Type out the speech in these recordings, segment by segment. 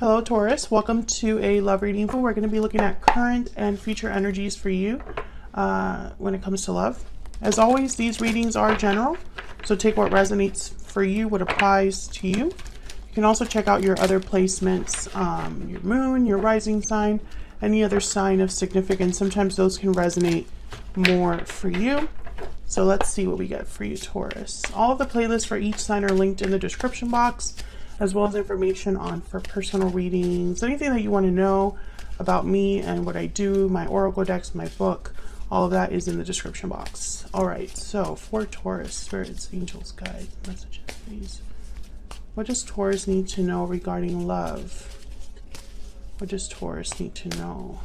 Hello Taurus, welcome to a love reading. We're going to be looking at current and future energies for you when it comes to love. As always, these readings are general, so take what resonates for you, what applies to you. You can also check out your other placements, your moon, your rising sign, any other sign of significance. Sometimes those can resonate more for you. So let's see what we get for you, Taurus. All of the playlists for each sign are linked in the description box, as well as information for personal readings, anything that you want to know about me and what I do, my oracle decks, my book, all of that is in the description box. All right, so for Taurus, spirits, angels, guides, messages, please. What does Taurus need to know regarding love? What does Taurus need to know?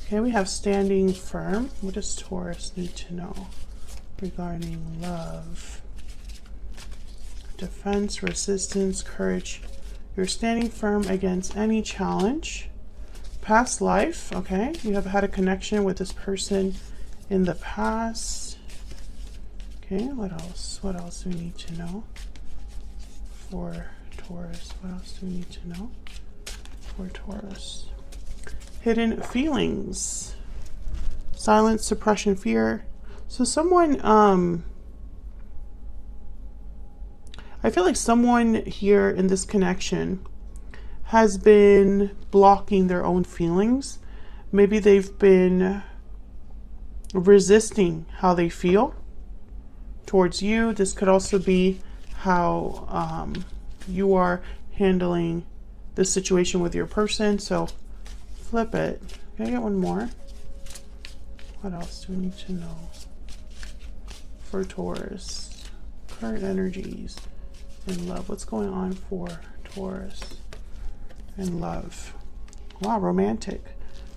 Okay, we have standing firm. What does Taurus need to know regarding love? Defense, resistance, courage. You're standing firm against any challenge. Past life, okay. You have had a connection with this person in the past. Okay, what else? What else do we need to know for Taurus? What else do we need to know for Taurus? Hidden feelings. Silence, suppression, fear. So someone, I feel like someone here in this connection has been blocking their own feelings. Maybe they've been resisting how they feel towards you. This could also be how you are handling the situation with your person. So flip it. Can I get one more? What else do we need to know for Taurus? Current energies in love. What's going on for Taurus in love? Wow, romantic,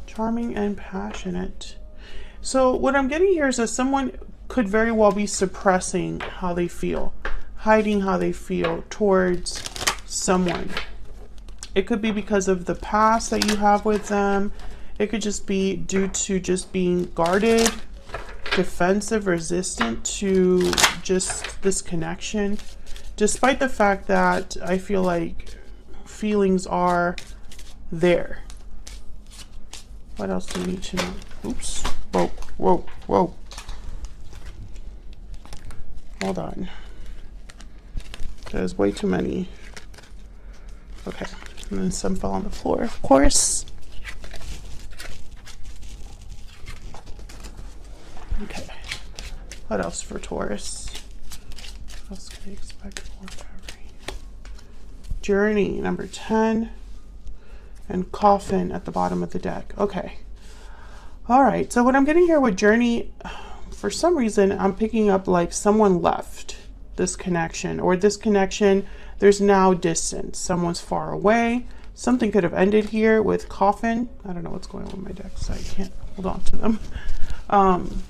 charming and passionate. So what I'm getting here is that someone could very well be suppressing how they feel, hiding how they feel towards someone. It could be because of the past that you have with them. It could just be due to just being guarded, defensive, resistant to just this connection. Despite the fact that I feel like feelings are there. What else do we need to know? Oops. Whoa, whoa, whoa. Hold on. There's way too many. Okay. And then some fell on the floor, of course. Okay. What else for Taurus? What else can I expect for February? Journey, number 10. And coffin at the bottom of the deck. Okay. All right. So what I'm getting here with Journey, for some reason, I'm picking up like someone left this connection, or this connection, there's now distance. Someone's far away. Something could have ended here with coffin. I don't know what's going on with my deck, so I can't hold on to them.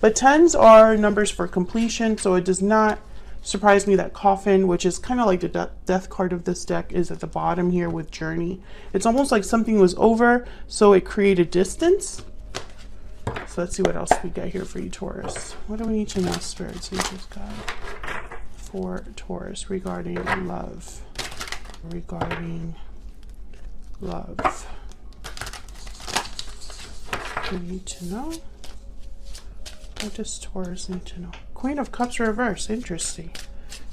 But 10s are numbers for completion, so it does not surprise me that coffin, which is kind of like the death card of this deck, is at the bottom here with Journey. It's almost like something was over, so it created distance. So let's see what else we get here for you, Taurus. What do we need to know, spirits, angels, God, for Taurus regarding love? Regarding love. We need to know. What does Taurus need to know? Queen of Cups reverse. Interesting.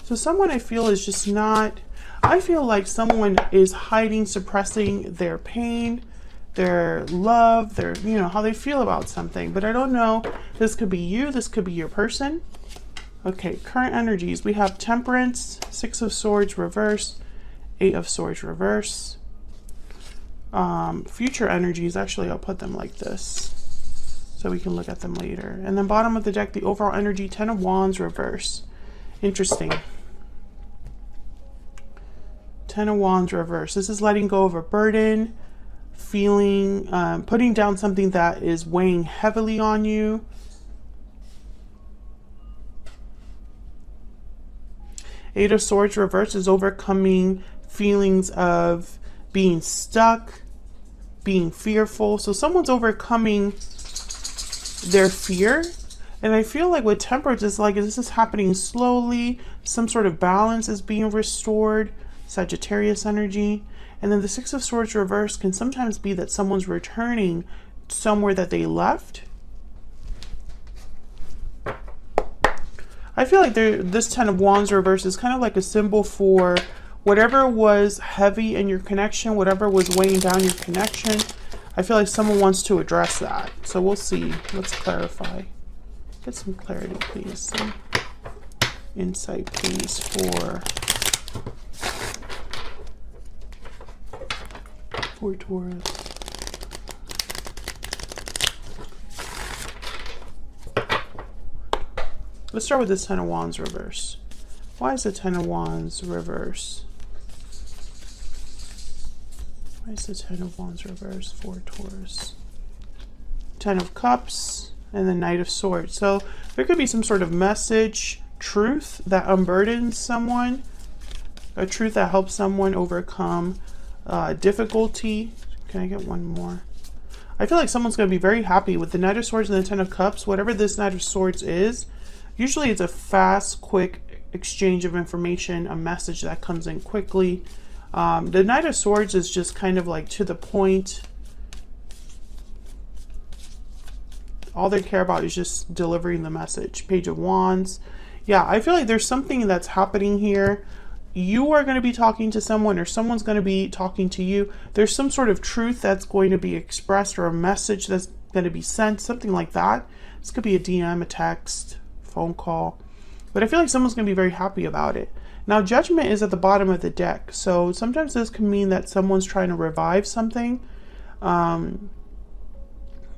So someone I feel is just not, I feel like someone is hiding, suppressing their pain, their love, their, you know, how they feel about something. But I don't know. This could be you. This could be your person. Okay, current energies. We have Temperance, 6 of Swords reverse, 8 of Swords reverse. Future energies, actually I'll put them like this so we can look at them later. And then bottom of the deck, the overall energy, 10 of Wands reverse. Interesting. 10 of Wands reverse. This is letting go of a burden, feeling, putting down something that is weighing heavily on you. Eight of Swords reverse is overcoming feelings of being stuck, being fearful. So someone's overcoming their fear. And I feel like with Temperance, it's like this is happening slowly. Some sort of balance is being restored. Sagittarius energy. And then the Six of Swords reverse can sometimes be that someone's returning somewhere that they left. I feel like this Ten of Wands reverse is kind of like a symbol for whatever was heavy in your connection, whatever was weighing down your connection. I feel like someone wants to address that. So we'll see. Let's clarify. Get some clarity, please. Some insight, please, for Taurus. Let's start with this Ten of Wands reverse. Why is the Ten of Wands reverse? Why is the Ten of Wands reverse for Taurus? Ten of Cups and the Knight of Swords. So there could be some sort of message, truth that unburdens someone, a truth that helps someone overcome difficulty. Can I get one more? I feel like someone's going to be very happy with the Knight of Swords and the Ten of Cups. Whatever this Knight of Swords is, usually it's a fast, quick exchange of information, a message that comes in quickly. The Knight of Swords is just kind of like to the point. All they care about is just delivering the message. Page of Wands. Yeah, I feel like there's something that's happening here. You are going to be talking to someone, or someone's going to be talking to you. There's some sort of truth that's going to be expressed, or a message that's going to be sent, something like that. This could be a DM, a text, phone call. But I feel like someone's going to be very happy about it. Now, Judgment is at the bottom of the deck. So sometimes this can mean that someone's trying to revive something.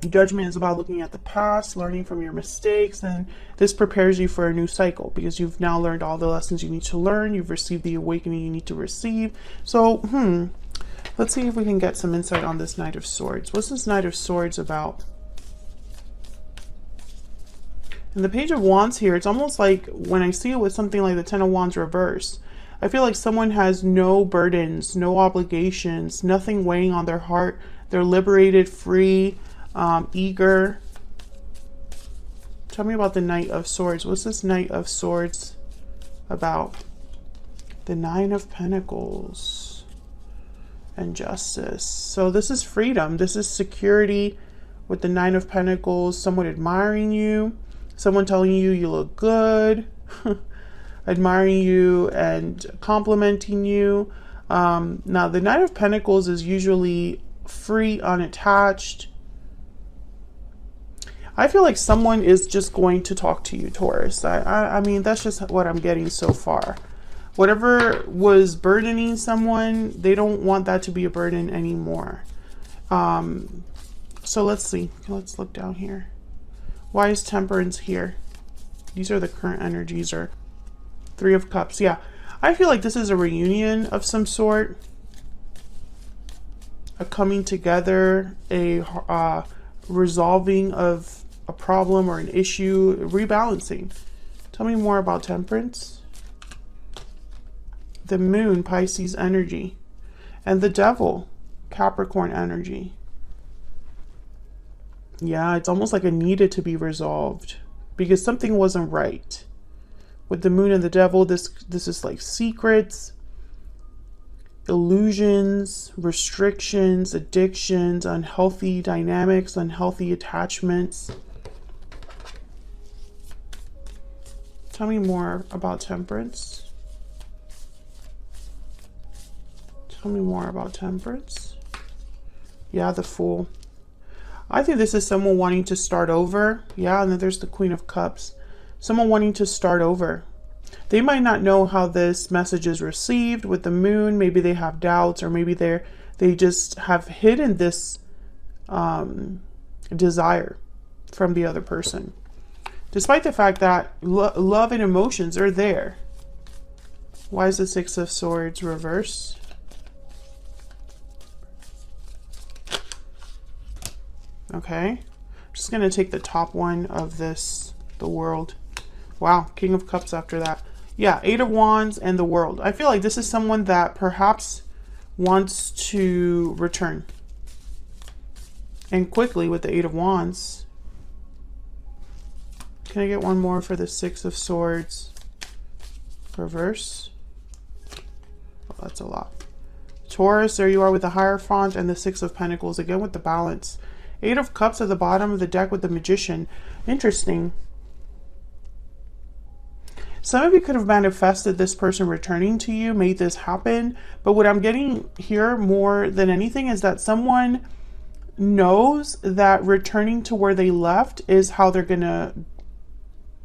Judgment is about looking at the past, learning from your mistakes, and this prepares you for a new cycle because you've now learned all the lessons you need to learn. You've received the awakening you need to receive. So, let's see if we can get some insight on this Knight of Swords. What's this Knight of Swords about? And the Page of Wands here, it's almost like when I see it with something like the Ten of Wands reverse, I feel like someone has no burdens, no obligations, nothing weighing on their heart. They're liberated, free, eager. Tell me about the Knight of Swords. What's this Knight of Swords about? The Nine of Pentacles and Justice. So this is freedom. This is security with the Nine of Pentacles. Someone admiring you. Someone telling you you look good. Admiring you and complimenting you. Now the Knight of Pentacles is usually free, unattached. I feel like someone is just going to talk to you, Taurus. I mean, that's just what I'm getting so far. Whatever was burdening someone, they don't want that to be a burden anymore. So let's see. Let's look down here. Why is Temperance here? These are the current energies, or Three of Cups. Yeah, I feel like this is a reunion of some sort. A coming together, a resolving of a problem or an issue, rebalancing. Tell me more about Temperance. The Moon, Pisces energy, and the Devil, Capricorn energy. Yeah, it's almost like it needed to be resolved because something wasn't right. With the Moon and the Devil, this is like secrets, illusions, restrictions, addictions, unhealthy dynamics, unhealthy attachments. Tell me more about Temperance. Tell me more about Temperance. Yeah, the Fool. I think this is someone wanting to start over. Yeah, and then there's the Queen of Cups. Someone wanting to start over. They might not know how this message is received with the Moon. Maybe they have doubts, or maybe they just have hidden this desire from the other person. Despite the fact that love and emotions are there. Why is the Six of Swords reverse? Okay, I'm just going to take the top one of this, the World. Wow, King of Cups after that. Yeah, Eight of Wands and the World. I feel like this is someone that perhaps wants to return. And quickly with the Eight of Wands. Can I get one more for the Six of Swords reverse? Oh, that's a lot. Taurus, there you are with the Hierophant and the Six of Pentacles, again with the balance. Eight of Cups at the bottom of the deck with the Magician. Interesting. Some of you could have manifested this person returning to you, made this happen. But what I'm getting here more than anything is that someone knows that returning to where they left is how they're going to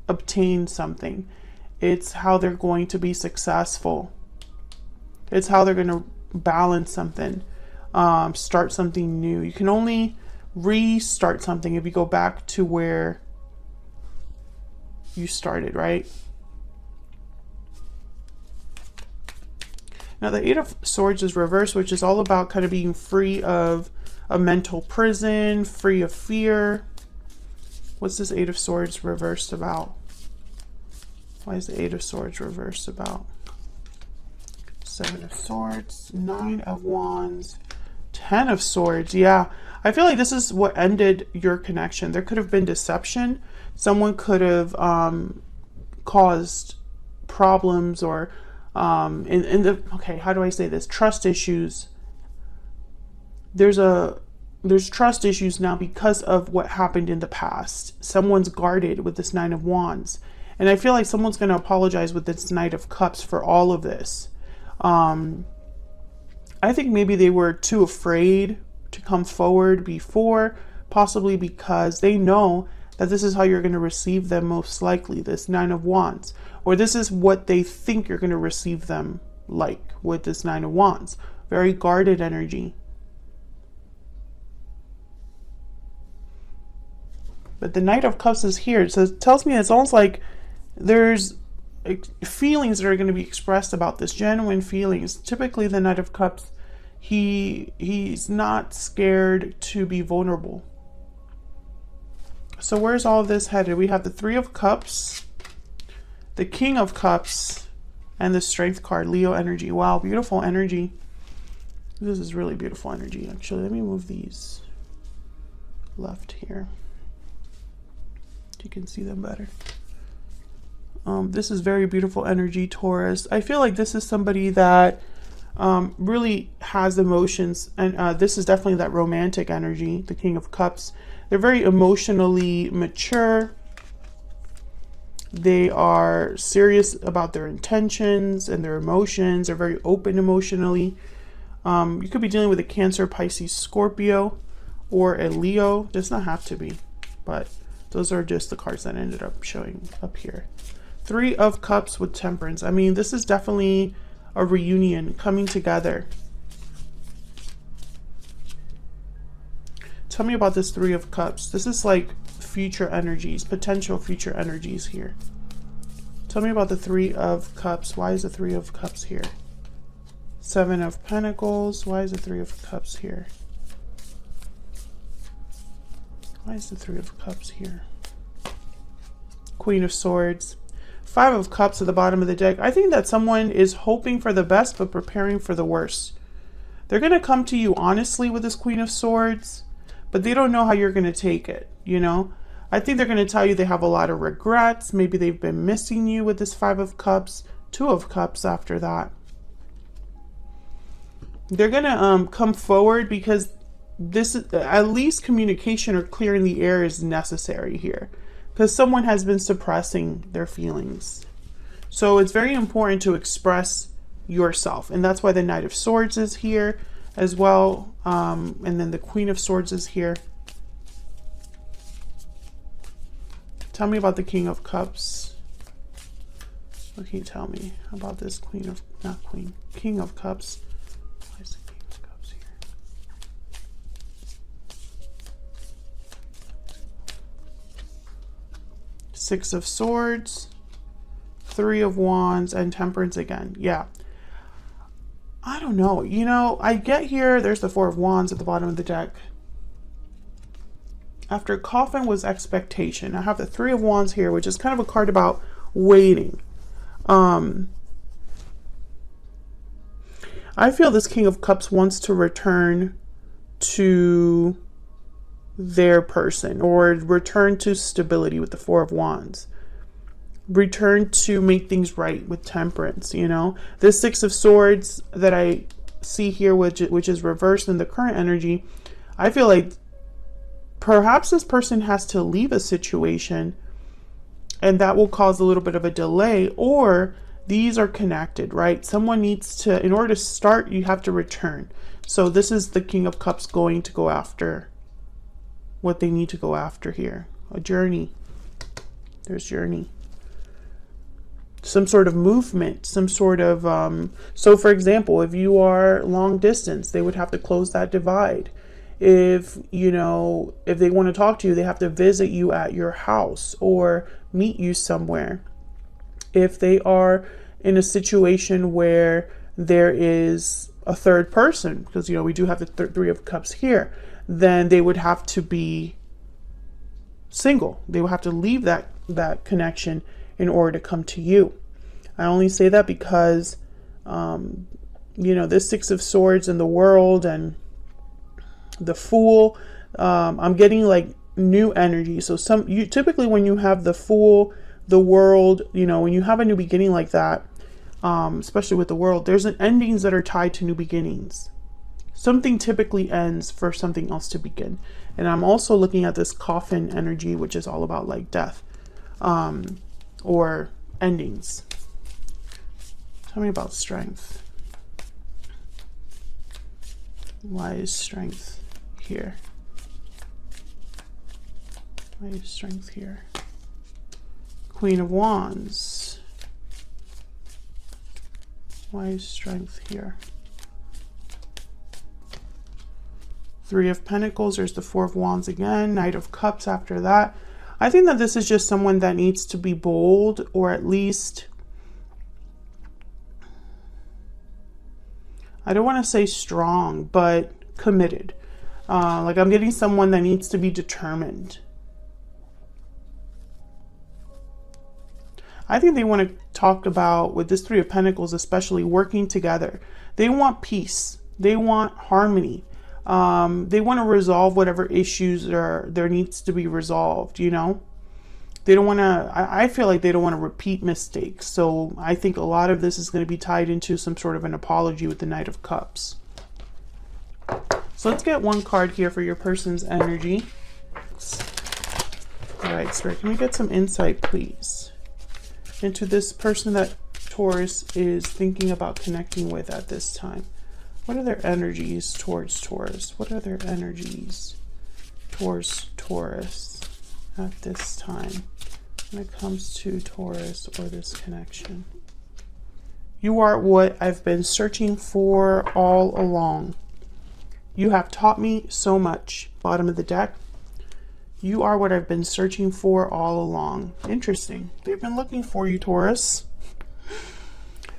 obtain something. It's how they're going to be successful. It's how they're going to balance something, start something new. You can only restart something if you go back to where you started, right? Now the Eight of Swords is reversed, which is all about kind of being free of a mental prison, free of fear. What's this Eight of Swords reversed about? Why is the Eight of Swords reversed about? Seven of Swords, Nine of Wands, Ten of Swords. Yeah, I feel like this is what ended your connection. There could have been deception. Someone could have caused problems or okay, how do I say this? Trust issues. There's trust issues now because of what happened in the past. Someone's guarded with this Nine of Wands. And I feel like someone's going to apologize with this Knight of Cups for all of this. I think maybe they were too afraid to come forward before, possibly because they know that this is how you're going to receive them most likely, this Nine of Wands. Or this is what they think you're going to receive them like with this Nine of Wands. Very guarded energy. But the Knight of Cups is here. So it tells me it's almost like there's feelings that are going to be expressed about this, genuine feelings. Typically the Knight of Cups, he's not scared to be vulnerable. So where's all of this headed? We have the Three of Cups, the King of Cups, and the Strength card, Leo energy. Wow, beautiful energy. This is really beautiful energy, actually. Let me move these left here so you can see them better. This is very beautiful energy, Taurus. I feel like this is somebody that really has emotions, and this is definitely that romantic energy, the King of Cups. They're very emotionally mature. They are serious about their intentions and their emotions. They're very open emotionally. You could be dealing with a Cancer, Pisces, Scorpio, or a Leo. Does not have to be, but those are just the cards that ended up showing up here. Three of Cups with Temperance. I mean, this is definitely a reunion, coming together. Tell me about this Three of Cups. This is like future energies, potential future energies here. Tell me about the Three of Cups. Why is the Three of Cups here? Seven of Pentacles. Why is the Three of Cups here? Why is the Three of Cups here? Queen of Swords. Five of Cups at the bottom of the deck. I think that someone is hoping for the best but preparing for the worst. They're going to come to you honestly with this Queen of Swords, but they don't know how you're going to take it, you know? I think they're going to tell you they have a lot of regrets. Maybe they've been missing you with this Five of Cups. Two of Cups after that. They're going to come forward because this is, at least communication or clearing the air is necessary here. Because someone has been suppressing their feelings. So it's very important to express yourself. And that's why the Knight of Swords is here as well. And then the Queen of Swords is here. Tell me about the King of Cups. What can you tell me about this King of Cups? Why is the King of Cups here? Six of Swords, Three of Wands, and Temperance again. Yeah. I don't know. You know, I get here, there's the Four of Wands at the bottom of the deck. After Coffin was Expectation. I have the Three of Wands here, which is kind of a card about waiting. I feel this King of Cups wants to return to their person, or return to stability with the Four of Wands. Return to make things right with Temperance, you know? This Six of Swords that I see here, which is reversed in the current energy, I feel like perhaps this person has to leave a situation, and that will cause a little bit of a delay, or these are connected, right? Someone needs to, in order to start, you have to return. So this is the King of Cups going to go after what they need to go after here. A journey. There's journey. Some sort of movement, some sort of, so for example, if you are long distance, they would have to close that divide. If, you know, if they want to talk to you, they have to visit you at your house or meet you somewhere. If they are in a situation where there is a third person, because, you know, we do have the Three of Cups here, then they would have to be single. They would have to leave that connection in order to come to you. I only say that because, you know, this Six of Swords and the World and the Fool, I'm getting like new energy. So typically when you have the Fool, the World, you know, when you have a new beginning like that, especially with the World, there's endings that are tied to new beginnings. Something typically ends for something else to begin. And I'm also looking at this Coffin energy, which is all about like death, or endings. Tell me about strength. Why is strength here? Why is strength here? Queen of Wands. Why is strength here? Three of Pentacles. There's the Four of Wands again. Knight of Cups after that. I think that this is just someone that needs to be bold, or at least, I don't want to say strong, but committed. Like I'm getting someone that needs to be determined. I think they want to talk about, with this Three of Pentacles, especially working together. They want peace. They want harmony. They want to resolve whatever issues there needs to be resolved, you know. They don't want to, I feel like they don't want to repeat mistakes. So I think a lot of this is going to be tied into some sort of an apology with the Knight of Cups. So let's get one card here for your person's energy. All right, Spirit, can we get some insight, please, into this person that Taurus is thinking about connecting with at this time? What are their energies towards Taurus? What are their energies towards Taurus at this time when it comes to Taurus or this connection? You are what I've been searching for all along. You have taught me so much. Bottom of the deck. You are what I've been searching for all along. Interesting. They've been looking for you, Taurus.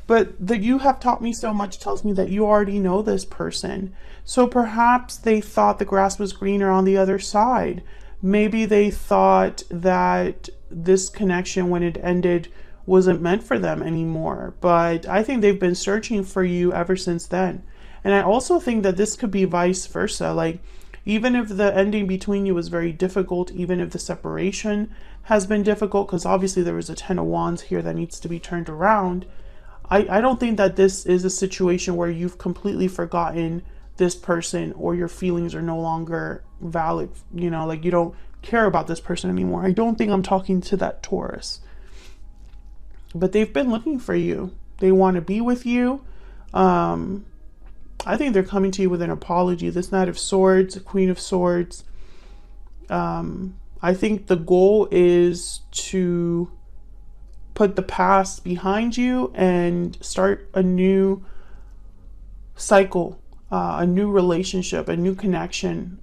But the you have taught me so much tells me that you already know this person. So perhaps they thought the grass was greener on the other side. Maybe they thought that this connection, when it ended, wasn't meant for them anymore. But I think they've been searching for you ever since then. And I also think that this could be vice versa. Like, even if the ending between you was very difficult, even if the separation has been difficult, because obviously there was a Ten of Wands here that needs to be turned around, I don't think that this is a situation where you've completely forgotten this person or your feelings are no longer valid. You know, like you don't care about this person anymore. I don't think I'm talking to that Taurus. But they've been looking for you. They want to be with you. I think they're coming to you with an apology. This Knight of Swords, Queen of Swords. I think the goal is to put the past behind you and start a new cycle, a new relationship, a new connection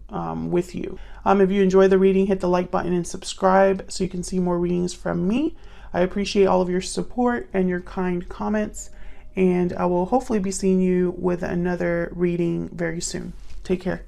with you. If you enjoy the reading, hit the like button and subscribe so you can see more readings from me. I appreciate all of your support and your kind comments, and I will hopefully be seeing you with another reading very soon. Take care.